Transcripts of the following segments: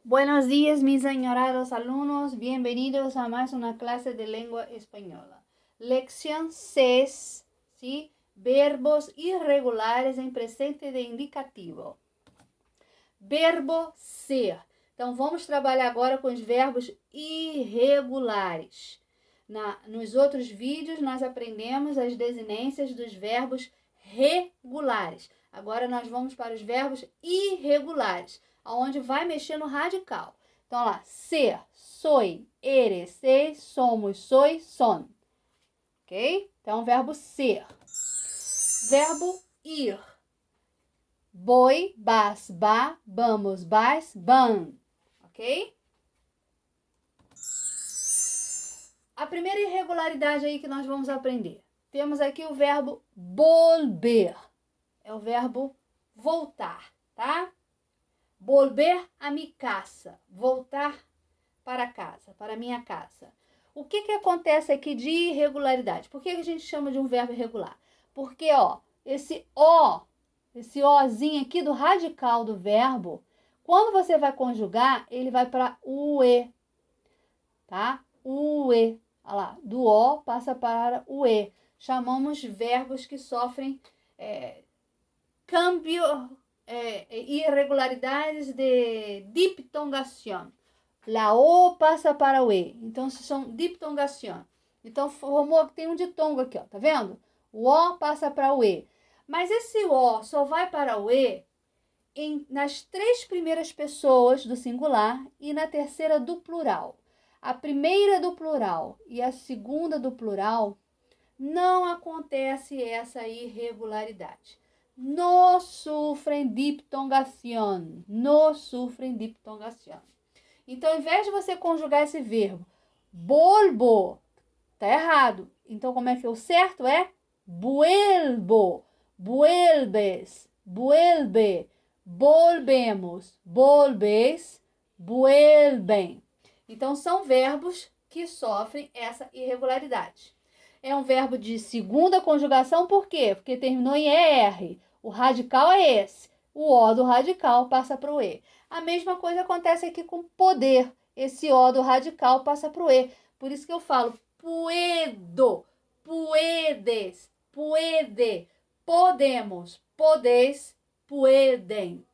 Buenos días, mis añorados alumnos. Bienvenidos a más una clase de lengua española. Lección 6, ¿sí? Verbos irregulares em presente de indicativo. Verbo ser. Então, vamos trabalhar agora com os verbos irregulares. Nos outros vídeos, nós aprendemos as desinências dos verbos regulares. Agora, nós vamos para os verbos irregulares, onde vai mexer no radical. Então, lá, ser, soy, eres, seis, somos, sois, son. Ok? Então, verbo ser. Verbo ir. Voy, vas, va, vamos, vais, van. Ok? A primeira irregularidade aí que nós vamos aprender. Temos aqui o verbo volver. É o verbo voltar, tá? Volver a mi casa. Voltar para casa, para minha casa. O que acontece aqui de irregularidade? Por que a gente chama de um verbo irregular? Porque, ó, esse ozinho aqui do radical do verbo, quando você vai conjugar, ele vai para UE, tá? UE. Olha lá, do O passa para o E. Chamamos verbos que sofrem irregularidades de diptongação. La O passa para o E. Então, são diptongação. Então, formou que tem um ditongo aqui, ó. Tá vendo? O O passa para o E. Mas esse O só vai para o E nas três primeiras pessoas do singular e na terceira do plural. A primeira do plural e a segunda do plural não acontece essa irregularidade. No sofrem diptongação. No sofrem diptongação. Então, ao invés de você conjugar esse verbo, volvo, tá errado. Então, como é que é o certo? É vuelvo, vuelves, vuelve, volvemos, volves, vuelven. Então, são verbos que sofrem essa irregularidade. É um verbo de segunda conjugação, por quê? Porque terminou em ER. O radical é esse. O O do radical passa para o E. A mesma coisa acontece aqui com poder. Esse O do radical passa para o E. Por isso que eu falo puedo, puedes, puede, podemos, podeis, puedem.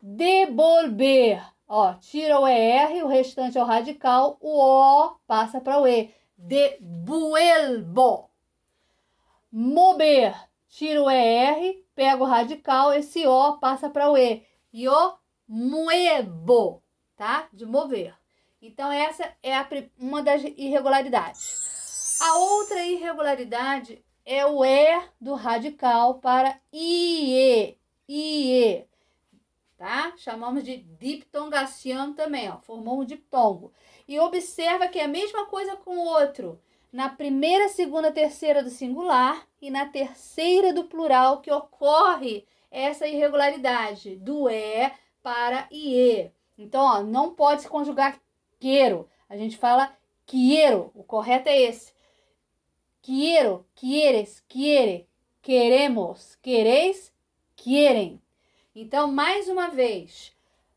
Devolver. Ó, tira o ER, o restante é o radical, o O passa para o E. Devuelvo. Mover. Tira o ER, pega o radical, esse O passa para o E. Yo muevo, tá? De mover. Então, essa é uma das irregularidades. A outra irregularidade é o E do radical para IE. IE. Tá? Chamamos de diptongação também, ó. Formou um diptongo. E observa que é a mesma coisa com o outro. Na primeira, segunda, terceira do singular e na terceira do plural que ocorre essa irregularidade do E para IE. Então, ó, não pode se conjugar quero. A gente fala quiero. O correto é esse. Quiero, quieres, quiere, queremos, quereis, quierem. Então, mais uma vez,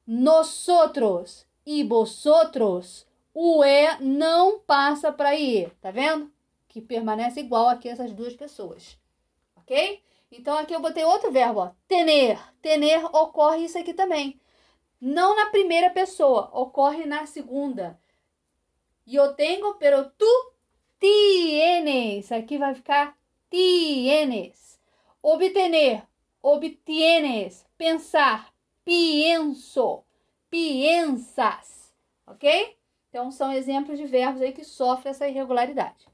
nosotros e vosotros, o E não passa para IE, tá vendo? Que permanece igual aqui essas duas pessoas, ok? Então, aqui eu botei outro verbo, ó, tener. Tener ocorre isso aqui também. Não na primeira pessoa, ocorre na segunda. Eu tenho, pero tu tienes. Aqui vai ficar tienes. Obtener, obtienes. Pensar, pienso, piensas, ok? Então, são exemplos de verbos aí que sofrem essa irregularidade.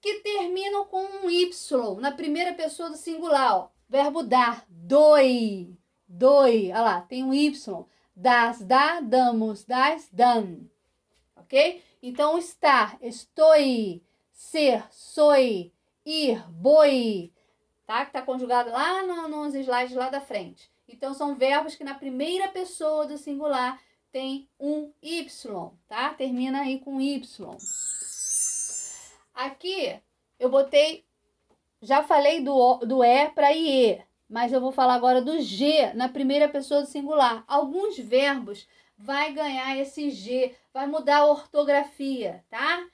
Que terminam com um Y na primeira pessoa do singular, ó. Verbo dar, doi, doi, olha lá, tem um Y. Das, dá, damos, das, dan, ok? Então, estar, estou, ser, soy, ir, voy, tá? Que tá conjugado lá nos slides lá da frente. Então, são verbos que na primeira pessoa do singular tem um Y, tá? Termina aí com Y. Aqui, eu botei, já falei do E para IE, mas eu vou falar agora do G na primeira pessoa do singular. Alguns verbos vai ganhar esse G, vai mudar a ortografia, tá?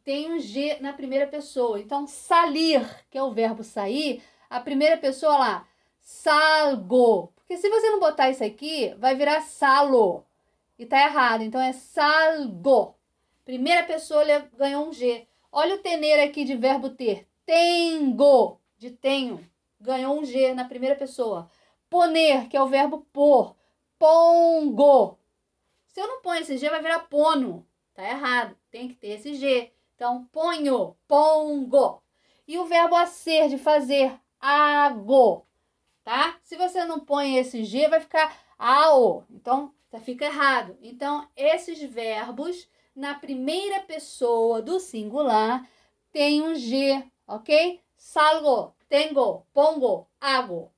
Tem um G na primeira pessoa. Então, salir, que é o verbo sair, a primeira pessoa lá, salgo. Porque se você não botar isso aqui, vai virar salo. E tá errado. Então, é salgo. Primeira pessoa ganhou um G. Olha o tener aqui de verbo ter. Tengo, de tenho. Ganhou um G na primeira pessoa. Poner, que é o verbo pôr. Pongo. Se eu não ponho esse G, vai virar pono. Tá errado. Tem que ter esse G. Então, ponho, pongo. E o verbo a ser, de fazer, ago. Tá? Se você não põe esse G, vai ficar ao. Então, fica errado. Então, esses verbos, na primeira pessoa do singular, tem um G, ok? Salgo, tengo, pongo, hago.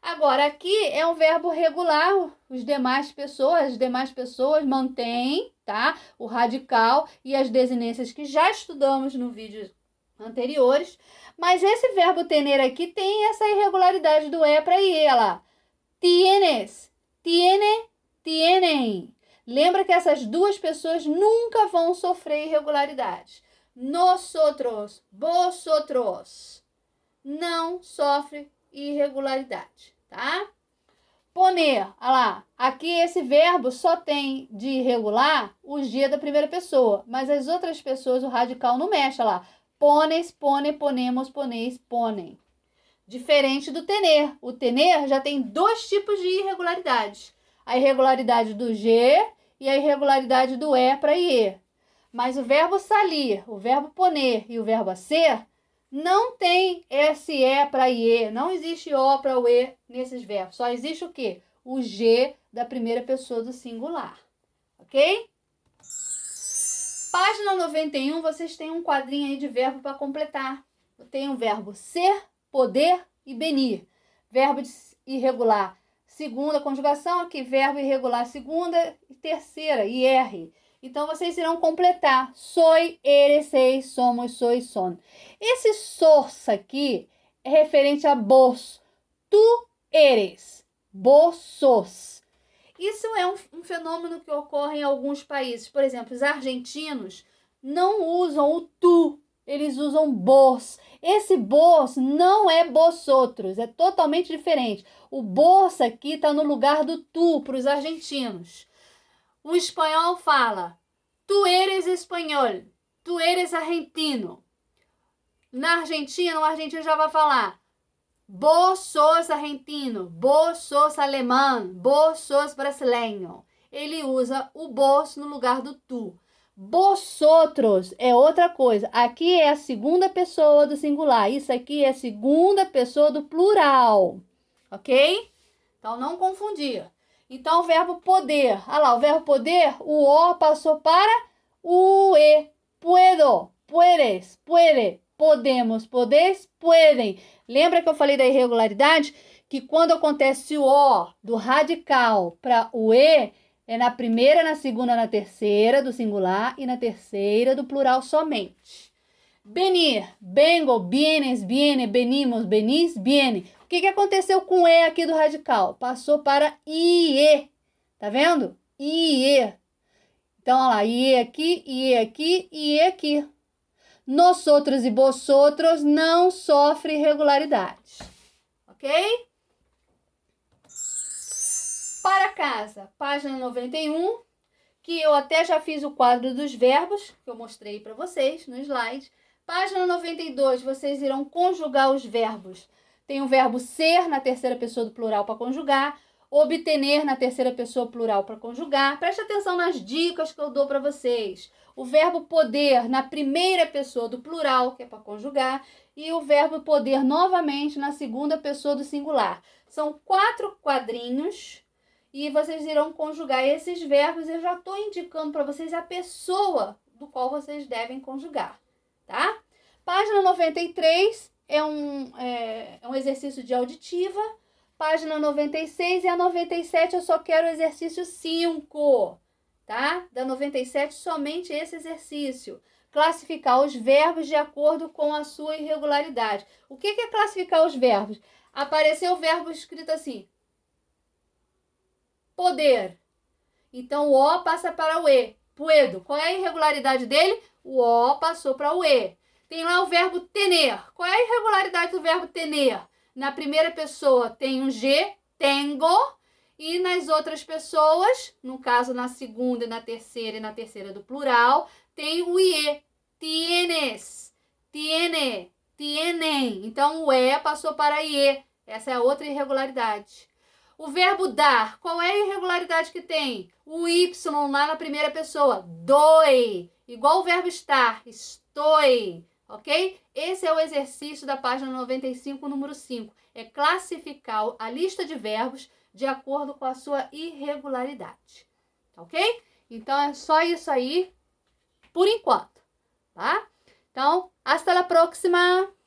Agora, aqui é um verbo regular, as demais pessoas mantêm, tá? O radical e as desinências que já estudamos no vídeo anteriores, mas esse verbo tener aqui tem essa irregularidade do E para IE, lá. Tienes, tiene, tienen. Lembra que essas duas pessoas nunca vão sofrer irregularidades. Nosotros, vosotros. Não sofre irregularidade, tá? Poner, olha lá, aqui esse verbo só tem de irregular o G da primeira pessoa, mas as outras pessoas o radical não mexe, olha lá. Pones, pone, ponemos, poneis, ponem. Diferente do tener. O tener já tem dois tipos de irregularidades. A irregularidade do G e a irregularidade do E para IE. Mas o verbo salir, o verbo poner e o verbo a ser não tem esse E para IE. Não existe O para o E nesses verbos. Só existe o quê? O G da primeira pessoa do singular. Ok? Página 91, vocês têm um quadrinho aí de verbo para completar. Tem o verbo ser, poder e venir. Verbo irregular, segunda conjugação, aqui verbo irregular, segunda e terceira, IR. Então, vocês irão completar. Soy, eres, seis, somos, sois, son. Esse sos aqui é referente a vos. Tu eres, vos sos. Isso é um fenômeno que ocorre em alguns países. Por exemplo, os argentinos não usam o tu, eles usam vos. Esse vos não é vosotros, é totalmente diferente. O vos aqui está no lugar do tu para os argentinos. O espanhol fala, tu eres espanhol, tu eres argentino. Na Argentina, o argentino já vai falar, vos sos argentino, vos sos alemão, vos sos brasileiro. Ele usa o vos no lugar do tu. Vosotros é outra coisa. Aqui é a segunda pessoa do singular. Isso aqui é a segunda pessoa do plural. Ok? Então, não confundir. Então, o verbo poder. Olha lá, o verbo poder, o O passou para o E. Puedo, puedes, puede. Podemos, podeis, puedem. Lembra que eu falei da irregularidade? Que quando acontece o O do radical para o E, é na primeira, na segunda, na terceira do singular e na terceira do plural somente. Venir, vengo, vienes, viene, venimos, venis, viene. O que aconteceu com o E aqui do radical? Passou para IE. Tá vendo? IE. Então, olha lá, IE aqui, IE aqui, IE aqui. Nosotros e vosotros não sofrem irregularidades. Ok? Para casa, página 91, que eu até já fiz o quadro dos verbos, que eu mostrei para vocês no slide. Página 92, vocês irão conjugar os verbos. Tem o verbo ser na terceira pessoa do plural para conjugar, obtener na terceira pessoa plural para conjugar. Preste atenção nas dicas que eu dou para vocês. O verbo poder na primeira pessoa do plural, que é para conjugar, e o verbo poder novamente na segunda pessoa do singular. São 4 quadrinhos e vocês irão conjugar esses verbos. Eu já estou indicando para vocês a pessoa do qual vocês devem conjugar, tá? Página 93 é um exercício de auditiva. Página 96 e a 97 eu só quero o exercício 5, tá? Da 97 somente esse exercício. Classificar os verbos de acordo com a sua irregularidade. O que é classificar os verbos? apareceu o verbo escrito assim. Poder. Então, o O passa para o E. Puedo. Qual é a irregularidade dele? O O passou para o E. Tem lá o verbo tener. Qual é a irregularidade do verbo tener? Na primeira pessoa tem um G, tengo. E nas outras pessoas, no caso na segunda, na terceira e na terceira do plural, tem o IE. Tienes. Tiene. Tienen. Então, o E passou para IE. Essa é a outra irregularidade. O verbo dar, qual é a irregularidade que tem? O Y lá na primeira pessoa, doi. Igual o verbo estar, estou, ok? Esse é o exercício da página 95, número 5. É classificar a lista de verbos de acordo com a sua irregularidade, ok? Então, é só isso aí, por enquanto, tá? Então, hasta la próxima!